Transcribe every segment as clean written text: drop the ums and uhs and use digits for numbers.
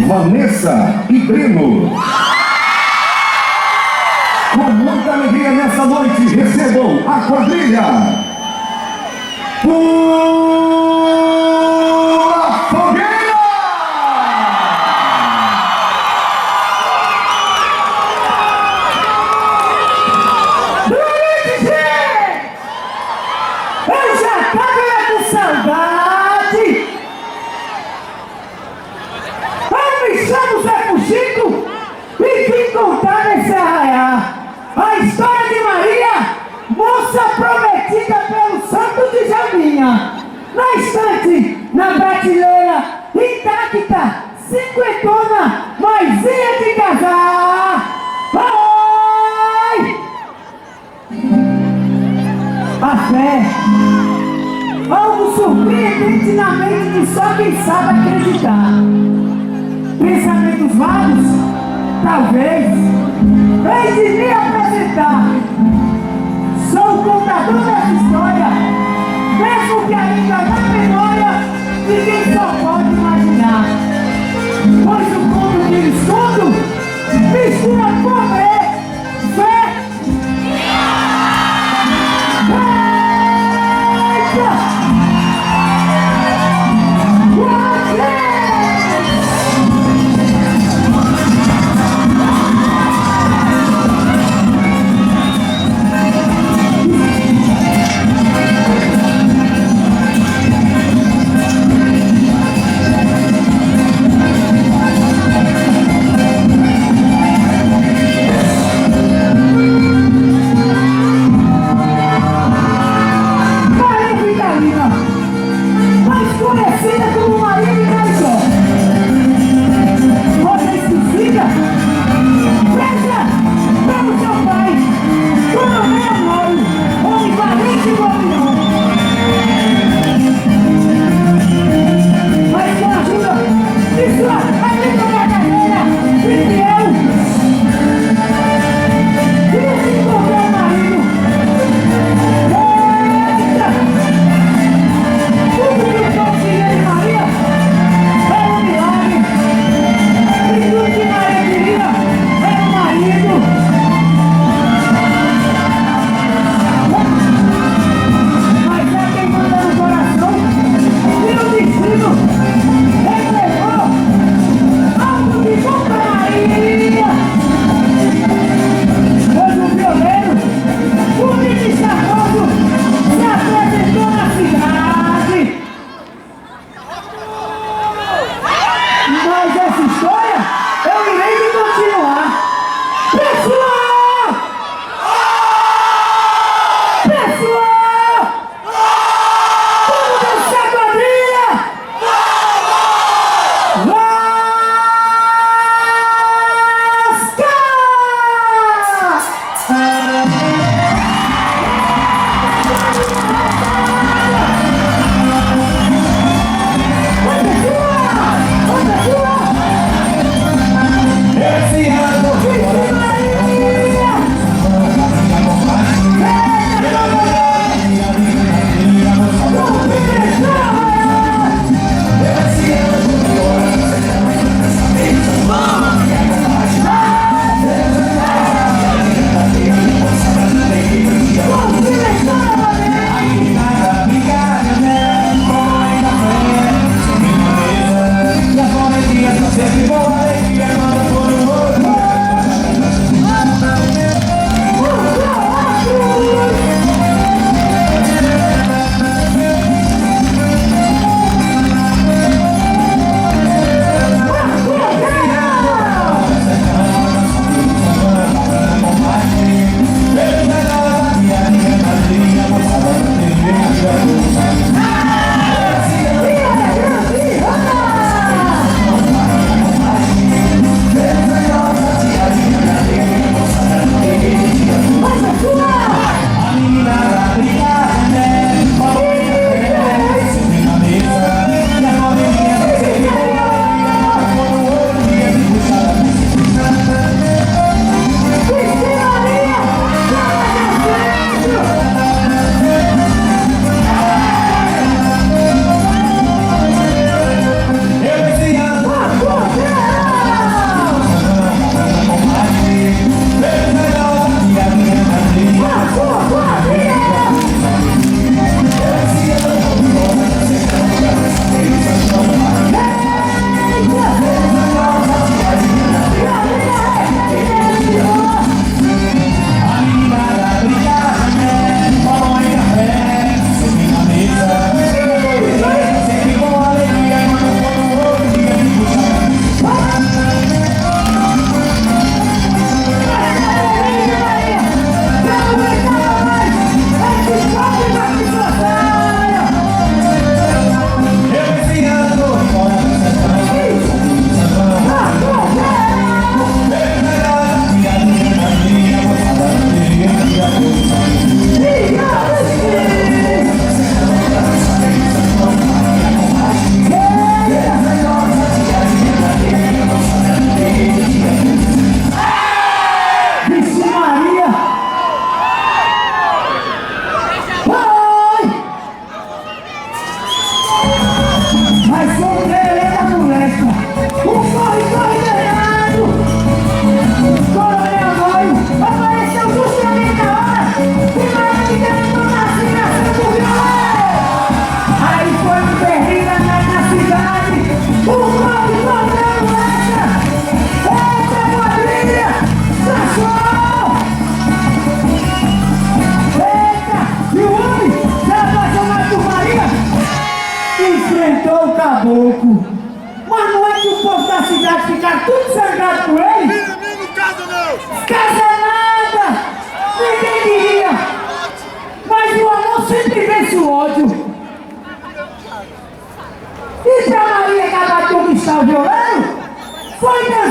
Vanessa e Breno. Com muita alegria nessa noite, recebam a quadrilha Pula Fogueira! Eu já tava com saudade! Eu me chamo Zé Fuxico e vim contar nesse arraiá a história de Maria, moça prometida pelo santo de Jaminha. Na estante, na prateleira, intacta, cinquentona, mas ia de casar. Ai! A fé, algo surpreendente na mente de só quem sabe acreditar. Pensamentos vagos, talvez. Vem de me apresentar. Sou o contador dessa história, mesmo que ainda na memória ninguém só pode imaginar. Pois o conto que eu escondo mistura poder, fé. Eita!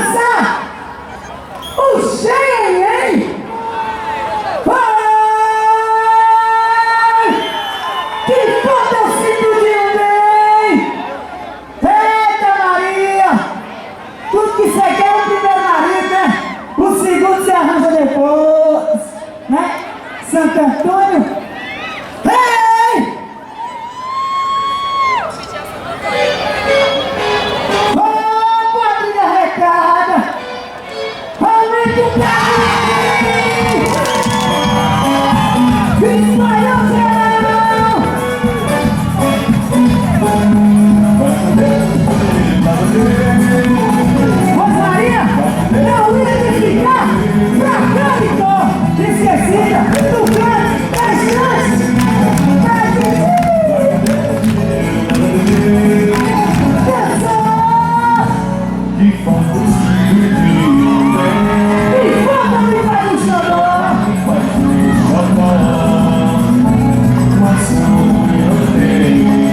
dançar o Xenhen. Vai! Que falta o cinto de um bem! Eita Maria! Tudo que você quer é o primeiro marido, né? O segundo você arranja depois, né? Santo Antônio. Ei! Ô, quadrilha recada! Aumenta o carro! Espanhol geral! Rosaria, não ia ficar pra canto! Esquecida do canto das chances! Que falta o cinto de um bem. E volta me faz um xodó! Mas não tem ninguém.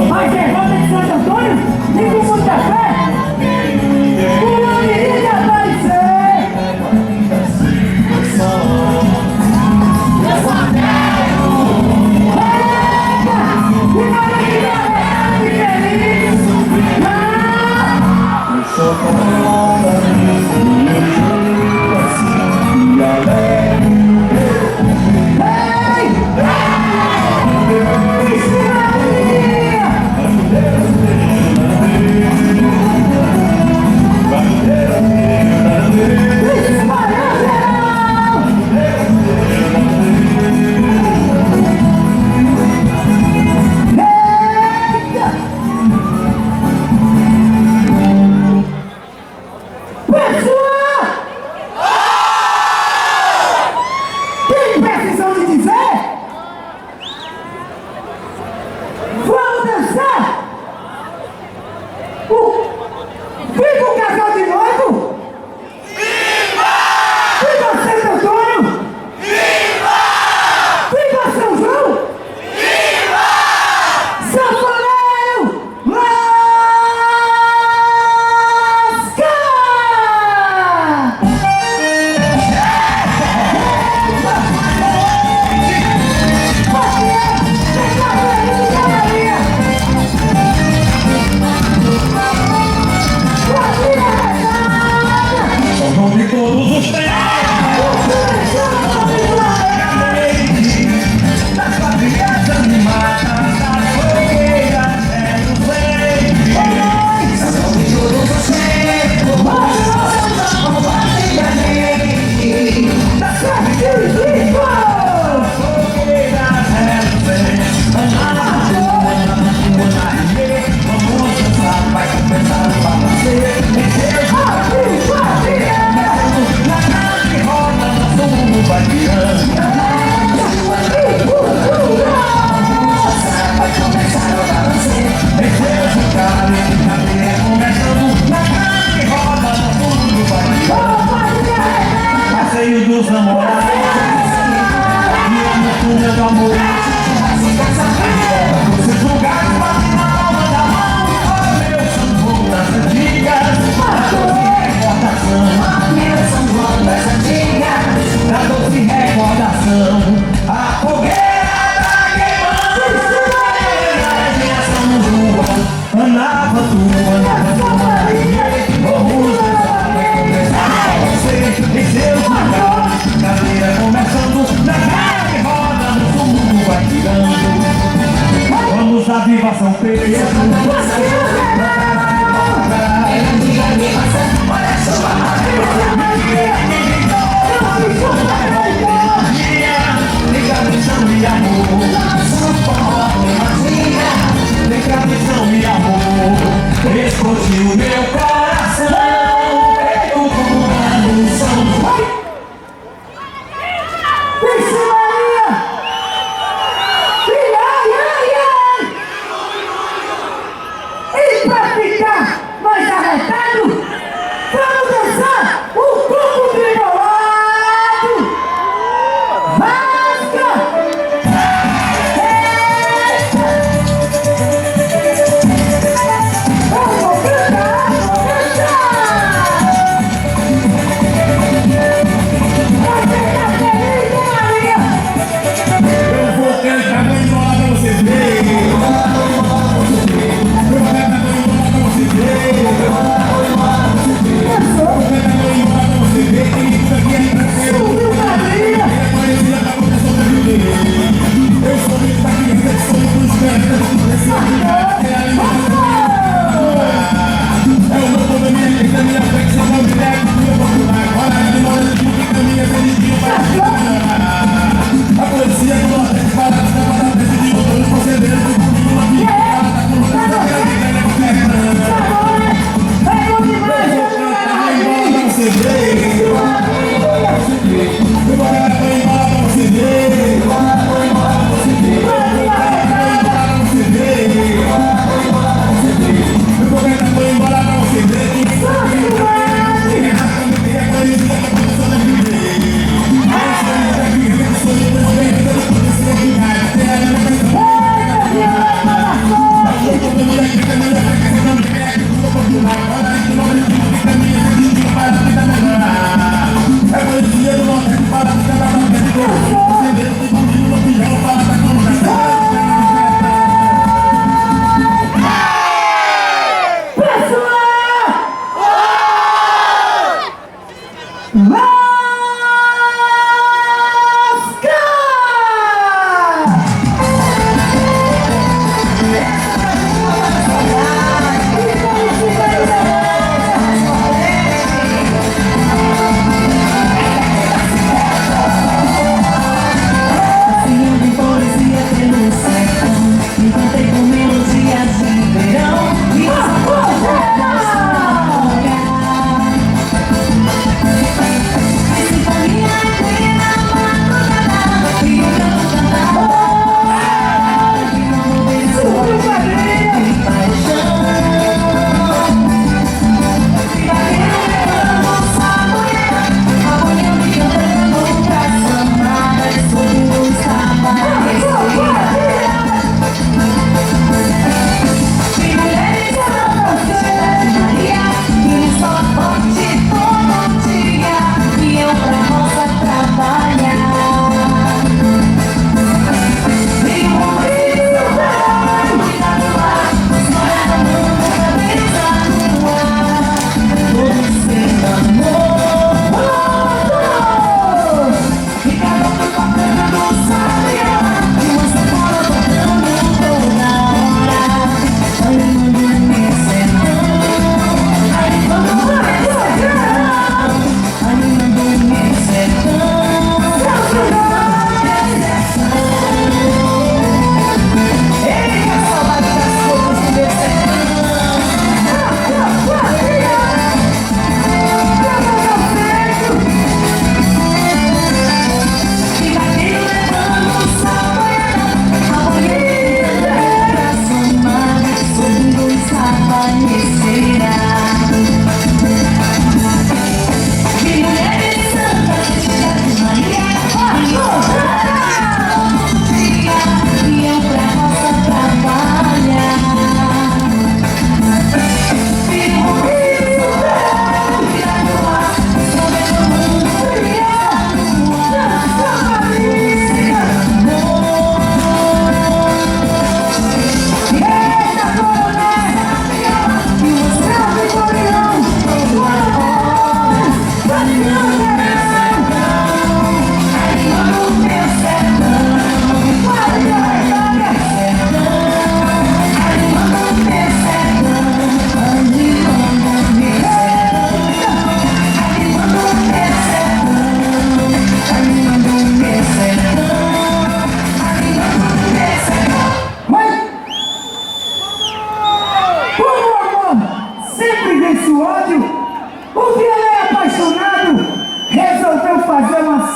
Mas é roda de Santo Antônio, nem com muita fé, o nome iria aparecer. Eu só quero. Eita, e na alegria real e feliz. Eu sou foda, meu jeito assim, e alegre. Ei! Vixe Maria! Espanhol geral! Eita! Pessoal! Tem precisão de dizer? Vamos dançar! Viva o casal de noivo! Viva Santo Antônio! Viva São João! Sanfoneiro! Lasca! Ao nome de todos os três. Das quadrilhas animadas, das fogueiras, é do frente. São de todos os três. Das quadrilhas é do frente. Vamos dançar, vai começar o balanço. Quadrilha! você ver. Eu vou botar pra embora pra você ver. Eu vou botar pra embora pra você ver. Eu vou botar pra você ver. Eu vou botar pra embora pra você ver.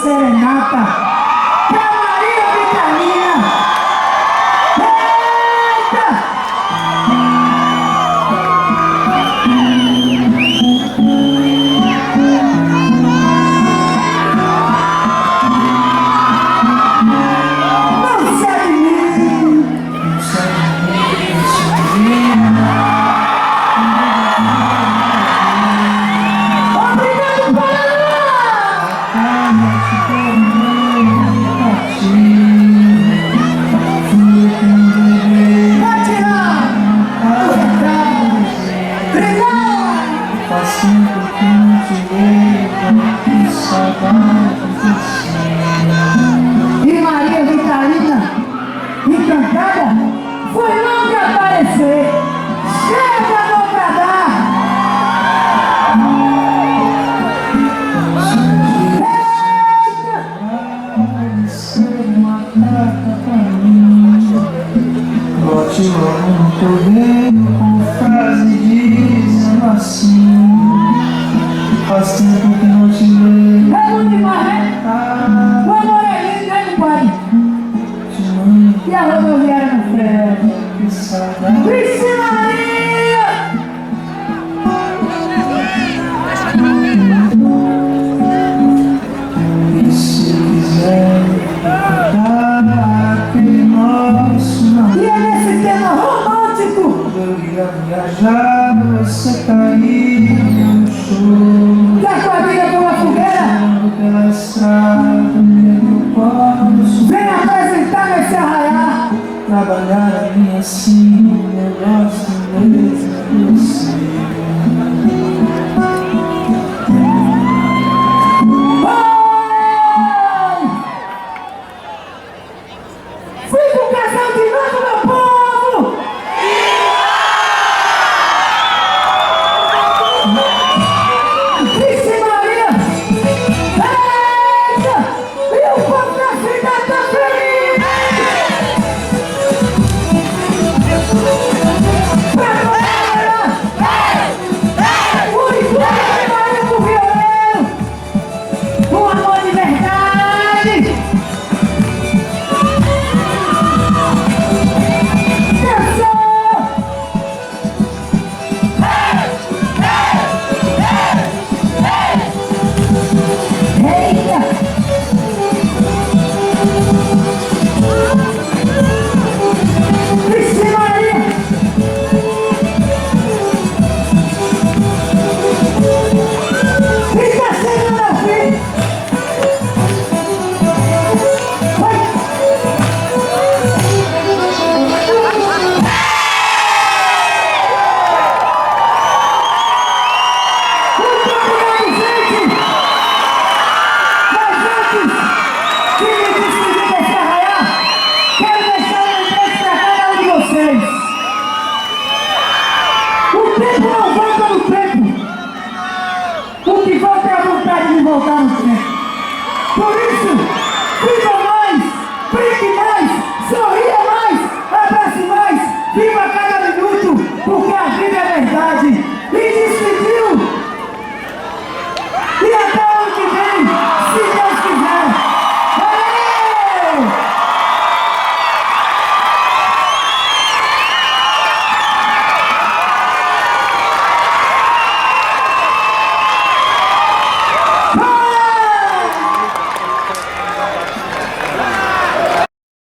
serenata pra Maria Vitamina. Não sai de mim. Obrigado, Paraná! tempo que não te vejo. É bom demais, né? Ah, O amor é lindo, né, compadre? te mando, E a rodoviária no céu. que saudade. Vixe Maria! E se quiser cantar aquele nosso namoro, E é nesse tema romântico eu ia viajar, você cair no choro. que a quadrilha foi uma fogueira. Pela estrada, eu posso Vem apresentar nesse arraial. trabalhar a minha assim, eu gosto mesmo.